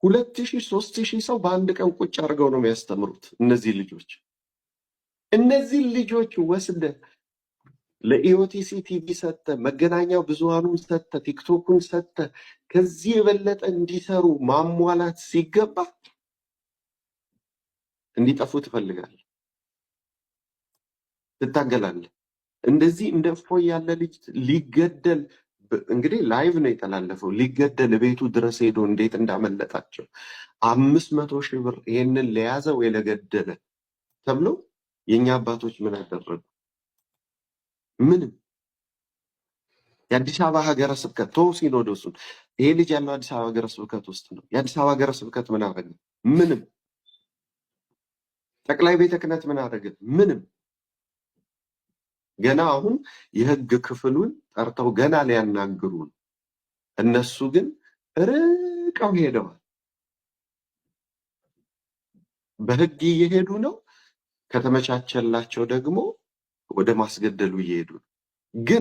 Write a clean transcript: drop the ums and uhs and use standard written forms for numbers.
2000 3000 ሰው በአንድ ቀን ቁጭ አድርገው ነው የሚያስተምሩት። እነዚህ ልጆች ወስደ ለኢኦቲሲ ቲቪ ሰጠ፣ መገናኛ ብዙሃኑን ሰጠ፣ ቲክቶኩን ሰጠ፣ ከዚህ የበለጠ እንዲሰሩ ማሟላት ሲገባ እንዲጠፉ ትፈልጋለህ፣ ትታገላለህ። እንደዚህ እንደ እፎይ ያለ ልጅ ሊገደል እንግዲህ ላይቭ ነው የተላለፈው። ሊገደል ቤቱ ድረስ ሄዶ እንዴት እንዳመለጣቸው 500 ሺህ ብር ይሄንን ለያዘ ወይ ለገደለ ተብሎ የኛ አባቶች ምን አደረጉ? ምንም። የአዲስ አበባ ሀገረ ስብከት ተው ሲኖዶሱን፣ ይሄ ልጅ ያለው አዲስ አበባ ሀገረ ስብከት ውስጥ ነው። የአዲስ አበባ ሀገረ ስብከት ምን አደረገ? ምንም። ጠቅላይ ቤተ ክህነት ምን አደረገ? ምንም። ገና አሁን የህግ ክፍሉን ጠርተው ገና ሊያናግሩን፣ እነሱ ግን ርቀው ሄደዋል። በህግ እየሄዱ ነው። ከተመቻቸላቸው ደግሞ ወደ ማስገደሉ እየሄዱ ነው ግን